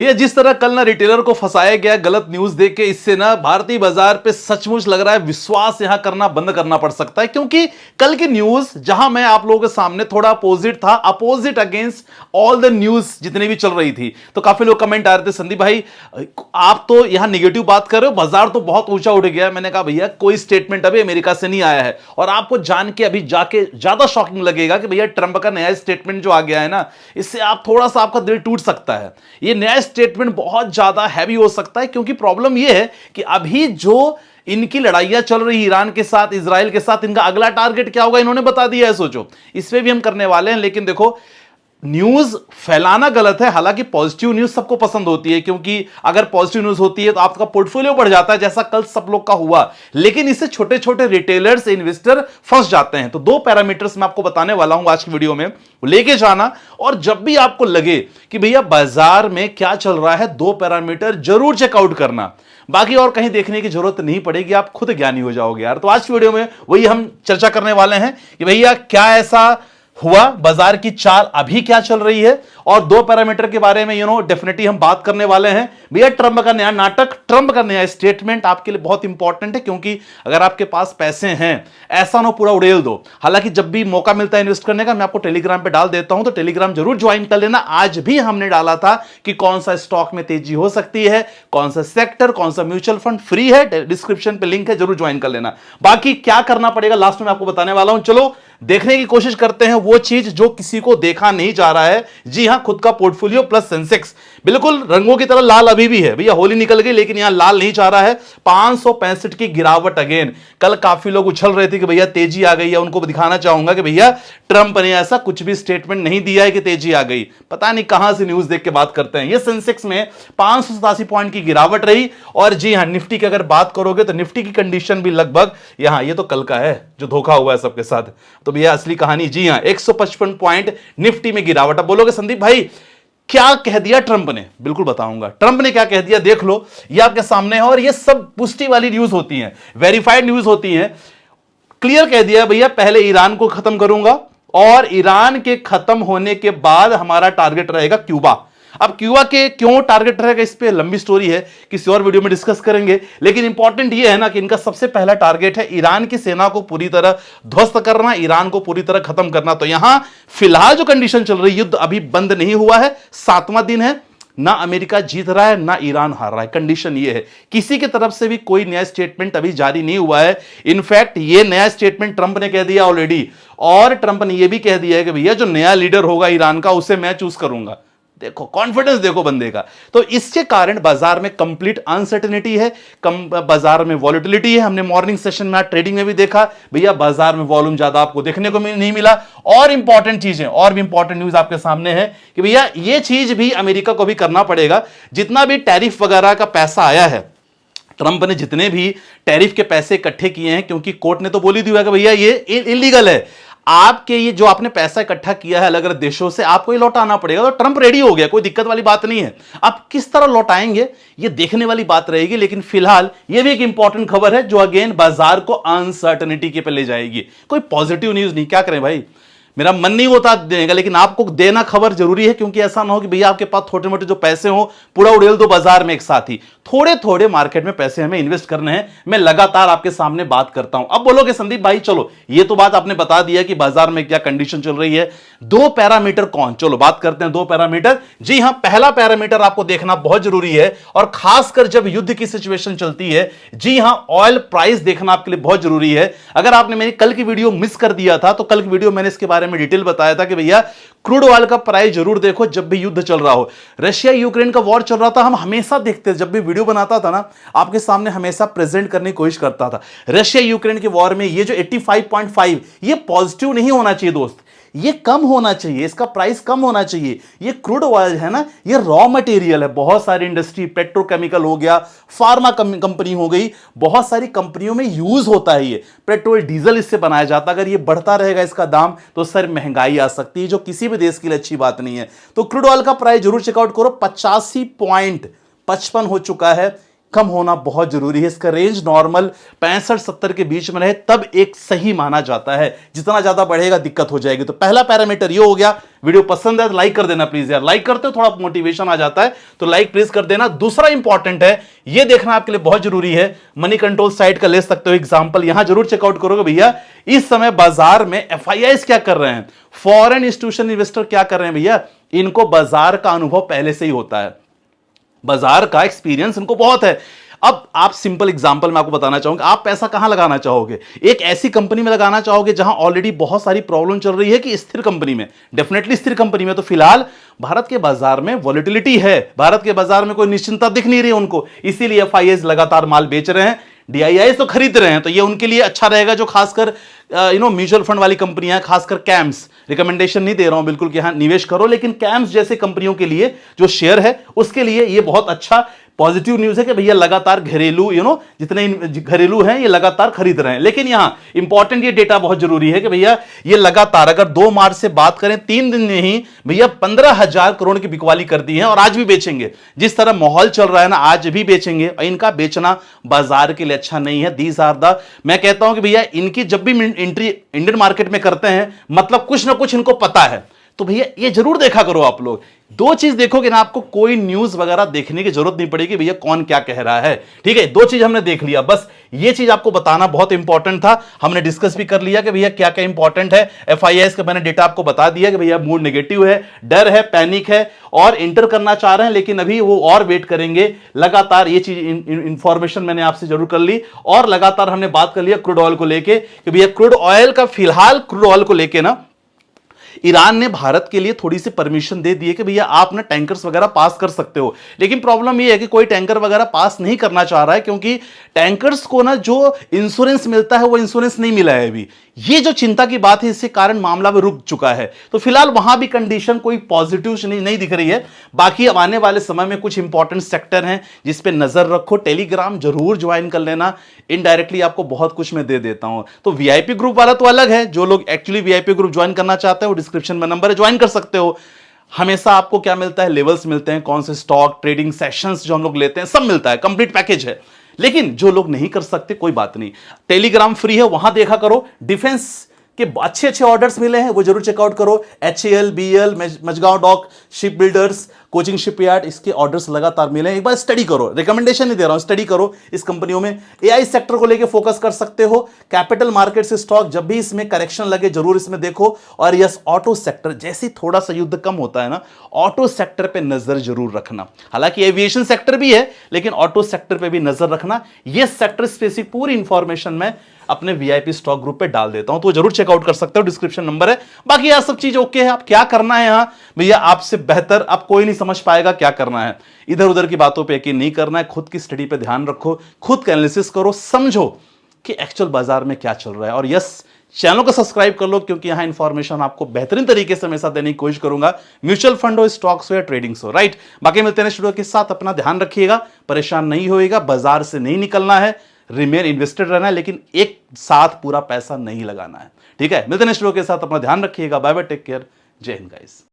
ये जिस तरह कल ना रिटेलर को फंसाया गया गलत न्यूज देख के, इससे ना भारतीय बाजार पे सचमुच लग रहा है विश्वास यहां करना बंद करना पड़ सकता है। क्योंकि कल की न्यूज जहां मैं आप लोगों के सामने थोड़ा अपोजिट था, opposite against all the news जितनी भी चल रही थी, तो काफी लोग कमेंट आ रहे थे, संदीप भाई आप तो यहां निगेटिव बात कर रहे हो, बाजार तो बहुत ऊंचा उठ गया। मैंने कहा भैया कोई स्टेटमेंट अभी अमेरिका से नहीं आया है, और आपको जान के अभी जाके ज्यादा शॉकिंग लगेगा कि भैया ट्रंप का नया स्टेटमेंट जो आ गया है ना, इससे आप थोड़ा सा आपका दिल टूट सकता है। ये नया स्टेटमेंट बहुत ज्यादा हैवी हो सकता है, क्योंकि प्रॉब्लम यह है कि अभी जो इनकी लड़ाइयां चल रही ईरान के साथ, इजराइल के साथ, इनका अगला टारगेट क्या होगा इन्होंने बता दिया है। सोचो, इस पे भी हम करने वाले हैं। लेकिन देखो, न्यूज फैलाना गलत है। हालांकि पॉजिटिव न्यूज सबको पसंद होती है, क्योंकि अगर पॉजिटिव न्यूज होती है तो आपका पोर्टफोलियो बढ़ जाता है, जैसा कल सब लोग का हुआ। लेकिन इससे छोटे छोटे रिटेलर्स, इन्वेस्टर फंस जाते हैं। तो दो पैरामीटर्स मैं आपको बताने वाला हूं आज की वीडियो में, लेके जाना। और जब भी आपको लगे कि भैया बाजार में क्या चल रहा है, दो पैरामीटर जरूर चेकआउट करना। बाकी और कहीं देखने की जरूरत नहीं पड़ेगी, आप खुद ज्ञानी हो जाओगे यार। तो आज की वीडियो में वही हम चर्चा करने वाले हैं कि भैया क्या ऐसा हुआ, बाजार की चाल अभी क्या चल रही है, और दो पैरामीटर के बारे में डेफिनेटली हम बात करने वाले हैं। भैया ट्रंप का नया नाटक, ट्रंप का नया स्टेटमेंट आपके लिए बहुत इंपॉर्टेंट है, क्योंकि अगर आपके पास पैसे हैं, ऐसा ना पूरा उड़ेल दो। हालांकि जब भी मौका मिलता है इन्वेस्ट करने का, मैं आपको टेलीग्राम पे डाल देता हूं, तो टेलीग्राम जरूर ज्वाइन कर लेना। आज भी हमने डाला था कि कौन सा स्टॉक में तेजी हो सकती है, कौन सा सेक्टर, कौन सा म्यूचुअल फंड, फ्री है, डिस्क्रिप्शन पे लिंक है, जरूर ज्वाइन कर लेना। बाकी क्या करना पड़ेगा लास्ट में आपको बताने वाला हूं। चलो देखने की कोशिश करते हैं वो चीज जो किसी को देखा नहीं जा रहा है। जी हां, खुद का पोर्टफोलियो प्लस सेंसेक्स बिल्कुल रंगों की तरह लाल अभी भी है। भैया होली निकल गई, लेकिन यहां लाल नहीं चाह रहा है। 565 की गिरावट अगेन। कल काफी लोग उछल रहे थे कि भैया तेजी आ गई है। उनको दिखाना चाहूंगा कि भैया ट्रंप ने ऐसा कुछ भी स्टेटमेंट नहीं दिया है कि तेजी आ गई। पता नहीं कहां से न्यूज देख के बात करते हैं। ये सेंसेक्स में 587 पॉइंट की गिरावट रही। और जी हां, निफ्टी की अगर बात करोगे तो निफ्टी की कंडीशन भी लगभग यहां, ये तो कल का है जो धोखा हुआ है सबके साथ। तो भैया असली कहानी, जी हां, 155 पॉइंट निफ्टी में गिरावट। अब बोलोगे संदीप भाई क्या कह दिया ट्रंप ने? बिल्कुल बताऊंगा ट्रंप ने क्या कह दिया, देख लो, ये आपके सामने है। और ये सब पुष्टि वाली न्यूज होती हैं, वेरीफाइड न्यूज होती हैं। क्लियर कह दिया भैया, पहले ईरान को खत्म करूंगा, और ईरान के खत्म होने के बाद हमारा टारगेट रहेगा क्यूबा। अब क्यूबा के क्यों टारगेट रहेगा, इस पे लंबी स्टोरी है, किसी और वीडियो में डिस्कस करेंगे। लेकिन इंपॉर्टेंट ये है ना कि इनका सबसे पहला टारगेट है ईरान की सेना को पूरी तरह ध्वस्त करना, ईरान को पूरी तरह खत्म करना। तो यहां फिलहाल जो कंडीशन चल रही है, युद्ध अभी बंद नहीं हुआ है, 7वां दिन है, ना अमेरिका जीत रहा है ना ईरान हार रहा है। कंडीशन ये है, किसी की तरफ से भी कोई नया स्टेटमेंट अभी जारी नहीं हुआ है। इनफैक्ट ये नया स्टेटमेंट ट्रंप ने कह दिया ऑलरेडी, और ट्रंप ने यह भी कह दिया है कि भैया जो नया लीडर होगा ईरान का, उसे मैं चूज करूंगा। देखो कॉन्फिडेंस देखो बंदे का। तो इसके कारण बाजार में कंप्लीट अनसर्टेनिटी है, बाजार में वॉलेटिलिटी है। हमने मॉर्निंग सेशन में, ट्रेडिंग में भी देखा भैया बाजार में वॉल्यूम ज्यादा आपको देखने को नहीं मिला। और इंपॉर्टेंट चीजें, और भी इंपॉर्टेंट न्यूज आपके सामने है कि भैया ये चीज भी अमेरिका को भी करना पड़ेगा। जितना भी टैरिफ वगैरह का पैसा आया है, ट्रंप ने जितने भी टैरिफ के पैसे इकट्ठे किए हैं, क्योंकि कोर्ट ने तो बोल ही दिया कि भैया ये इलीगल है, आपके ये जो आपने पैसा इकट्ठा किया है अलग अलग देशों से, आपको ये लौटाना पड़ेगा। तो ट्रंप रेडी हो गया, कोई दिक्कत वाली बात नहीं है। अब किस तरह लौटाएंगे ये देखने वाली बात रहेगी। लेकिन फिलहाल ये भी एक इंपॉर्टेंट खबर है जो अगेन बाजार को अनसर्टनिटी के पे ले जाएगी। कोई पॉजिटिव न्यूज नहीं, क्या करें भाई, मेरा मन नहीं होता देने का, लेकिन आपको देना खबर जरूरी है। क्योंकि ऐसा ना हो कि भैया आपके पास छोटे मोटे जो पैसे हो पूरा उड़ेल दो बाजार में एक साथ ही। थोड़े थोड़े मार्केट में पैसे हमें इन्वेस्ट करने हैं। मैं लगातार आपके सामने बात करता हूं। अब बोलोगे संदीप भाई चलो ये तो बात आपने बता दिया कि बाजार में क्या कंडीशन चल रही है, दो पैरामीटर कौन, चलो बात करते हैं दो पैरामीटर। जी हां, पहला पैरामीटर आपको देखना बहुत जरूरी है, और खासकर जब युद्ध की सिचुएशन चलती है। जी हां, ऑयल प्राइस देखना आपके लिए बहुत जरूरी है। अगर आपने मेरी कल की वीडियो मिस कर दिया था, तो कल की वीडियो मैंने इसके बारे में डिटेल बताया था कि भैया क्रूड ऑयल का प्राइस जरूर देखो जब भी युद्ध चल रहा हो। रशिया यूक्रेन का वॉर चल रहा था, हम हमेशा देखते थे, जब भी वीडियो बनाता था ना, आपके सामने हमेशा प्रेजेंट करने की कोशिश करता था। रशिया यूक्रेन के वॉर में ये जो 85.5, ये पॉजिटिव नहीं होना चाहिए दोस्त, ये कम होना चाहिए, इसका प्राइस कम होना चाहिए। ये क्रूड ऑयल है ना, ये रॉ मटेरियल है। बहुत सारी इंडस्ट्री, पेट्रोकेमिकल हो गया, फार्मा कंपनी हो गई, बहुत सारी कंपनियों में यूज होता है ये पेट्रोल डीजल, इससे बनाया जाता है। अगर ये बढ़ता रहेगा इसका दाम, तो सर महंगाई आ सकती है, जो किसी भी देश के लिए अच्छी बात नहीं है। तो क्रूड ऑयल का प्राइस जरूर चेकआउट करो, 85.55 हो चुका है। कम होना बहुत जरूरी है। इसका रेंज नॉर्मल 65-70 के बीच में रहे तब एक सही माना जाता है। जितना ज्यादा बढ़ेगा दिक्कत हो जाएगी। तो पहला पैरामीटर ये हो गया। वीडियो पसंद है तो लाइक कर देना प्लीज यार, लाइक करते हो थोड़ा मोटिवेशन आ जाता है, तो लाइक प्लीज कर देना। दूसरा इंपॉर्टेंट है, ये देखना आपके लिए बहुत जरूरी है, मनी कंट्रोल साइट का ले सकते हो एग्जांपल, यहां जरूर चेकआउट करोगे भैया इस समय बाजार में एफआईआईज क्या कर रहे हैं, फॉरेन इंस्टीट्यूशन इन्वेस्टर क्या कर रहे हैं भैया, इनको बाजार का अनुभव पहले से ही होता है, बाजार का एक्सपीरियंस इनको बहुत है। अब आप सिंपल एग्जांपल मैं आपको बताना चाहूंगा, आप पैसा कहां लगाना चाहोगे, एक ऐसी कंपनी में लगाना चाहोगे जहां ऑलरेडी बहुत सारी प्रॉब्लम चल रही है कि स्थिर कंपनी में, डेफिनेटली स्थिर कंपनी में। तो फिलहाल भारत के बाजार में वॉलेटिलिटी है, भारत के बाजार में कोई निश्चिंतता दिख नहीं रही उनको, इसीलिए एफआईआईज लगातार माल बेच रहे हैं, डीआईआई तो खरीद रहे हैं। तो ये उनके लिए अच्छा रहेगा जो खासकर म्यूचुअल फंड वाली कंपनियां, खासकर कैम्स, रिकमेंडेशन नहीं दे रहा हूं बिल्कुल कि यहां निवेश करो, लेकिन कैम्स जैसे कंपनियों के लिए जो शेयर है उसके लिए ये बहुत अच्छा पॉजिटिव न्यूज है कि भैया लगातार घरेलू जितने घरेलू हैं ये लगातार खरीद रहे हैं। लेकिन यहां इंपॉर्टेंट ये डेटा बहुत जरूरी है कि भैया ये लगातार अगर 2 मार्च से बात करें 3 दिन में ही भैया 15,000 करोड़ की बिकवाली कर दी है और आज भी बेचेंगे। जिस तरह माहौल चल रहा है ना, आज भी बेचेंगे और इनका बेचना बाजार के लिए अच्छा नहीं है। दीज आर द, मैं कहता हूं कि भैया इनकी जब भी एंट्री इंडियन मार्केट में करते हैं मतलब कुछ ना कुछ इनको पता है। तो भैया ये जरूर देखा करो आप लोग, 2 चीज देखोगे ना, आपको कोई न्यूज वगैरह देखने की जरूरत नहीं पड़ेगी भैया कौन क्या कह रहा है। ठीक है, 2 चीज हमने देख लिया, बस ये चीज आपको बताना बहुत इंपॉर्टेंट था। हमने डिस्कस भी कर लिया कि भैया क्या क्या इंपॉर्टेंट है। एफआईआईज का मैंने डेटा आपको बता दिया कि भैया मूड नेगेटिव है, डर है, पैनिक है और इंटर करना चाह रहे हैं, लेकिन अभी वो और वेट करेंगे। लगातार ये चीज इंफॉर्मेशन मैंने आपसे जरूर कर ली और लगातार हमने बात कर लिया क्रूड ऑयल को लेके कि भैया क्रूड ऑयल का, फिलहाल क्रूड ऑयल को लेके ना ईरान ने भारत के लिए थोड़ी सी परमिशन दे दी है कि भैया आप ना टैंकर्स वगैरह पास कर सकते हो। लेकिन प्रॉब्लम ये है कि कोई टैंकर वगैरह पास नहीं करना चाह रहा है क्योंकि टैंकर्स को ना जो इंश्योरेंस मिलता है वो इंश्योरेंस नहीं मिला है अभी। ये जो चिंता की बात है, इसके कारण मामला भी रुक चुका है। तो फिलहाल वहां भी कंडीशन कोई पॉजिटिव नहीं दिख रही है। बाकी अब आने वाले समय में कुछ इंपॉर्टेंट सेक्टर हैं जिस पे नजर रखो। टेलीग्राम जरूर ज्वाइन कर लेना, इनडायरेक्टली आपको बहुत कुछ मैं दे देता हूं। तो वीआईपी ग्रुप वाला तो अलग है, जो लोग एक्चुअली वीआईपी ग्रुप ज्वाइन करना चाहते हैं वो डिस्क्रिप्शन में नंबर है, ज्वाइन कर सकते हो। हमेशा आपको क्या मिलता है, लेवल्स मिलते हैं, कौन से स्टॉक ट्रेडिंग सेशंस जो हम लोग लेते हैं सब मिलता है, कंप्लीट पैकेज है। लेकिन जो लोग नहीं कर सकते कोई बात नहीं, टेलीग्राम फ्री है, वहां देखा करो। डिफेंस के अच्छे ऑर्डर्स मिले हैं वो जरूर चेकआउट करो। HAL, BL, Mazagon Dock Shipbuilders, Cochin Shipyard, इसके ऑर्डर्स लगातार मिले हैं। एक बार स्टडी करो, रिकमेंडेशन नहीं दे रहा हूं, स्टडी करो इस कंपनियों में। AI सेक्टर को लेके फोकस कर सकते हो। कैपिटल मार्केट से स्टॉक, जब भी इसमें करेक्शन लगे जरूर इसमें देखो। और यस, ऑटो सेक्टर, जैसे थोड़ा सा युद्ध कम होता है ना, ऑटो सेक्टर पे नजर जरूर रखना। हालांकि एविएशन सेक्टर भी है लेकिन ऑटो सेक्टर पे भी नजर रखना। ये सेक्टर स्पेसिफिक पूरी इंफॉर्मेशन में अपने वीआईपी स्टॉक ग्रुप पे डाल देता हूं, तो जरूर चेकआउट कर सकते हो, डिस्क्रिप्शन नंबर है। बाकी यह सब चीज ओके है। आप क्या करना है यहां भैया, आपसे बेहतर अब कोई नहीं समझ पाएगा क्या करना है। इधर उधर की बातों पे यकीन नहीं करना है, खुद की स्टडी पे ध्यान रखो, खुद का एनालिसिस करो, समझो कि एक्चुअल बाजार में क्या चल रहा है। और यस, चैनल को सब्सक्राइब कर लो क्योंकि यहां इंफॉर्मेशन आपको बेहतरीन तरीके से हमेशा देने की कोशिश करूंगा, म्यूचुअल फंड हो, स्टॉक्स हो या ट्रेडिंग्स हो। राइट, बाकी मिलते हैं स्टूडियो के साथ। अपना ध्यान रखिएगा, परेशान नहीं होइएगा, बाजार से नहीं निकलना है, रिमेन इन्वेस्टेड रहना है, लेकिन एक साथ पूरा पैसा नहीं लगाना है। ठीक है, मिलते हैं नेक्स्ट वीडियो के साथ। अपना ध्यान रखिएगा, बाय बाय, टेक केयर, जय हिंद गाइस।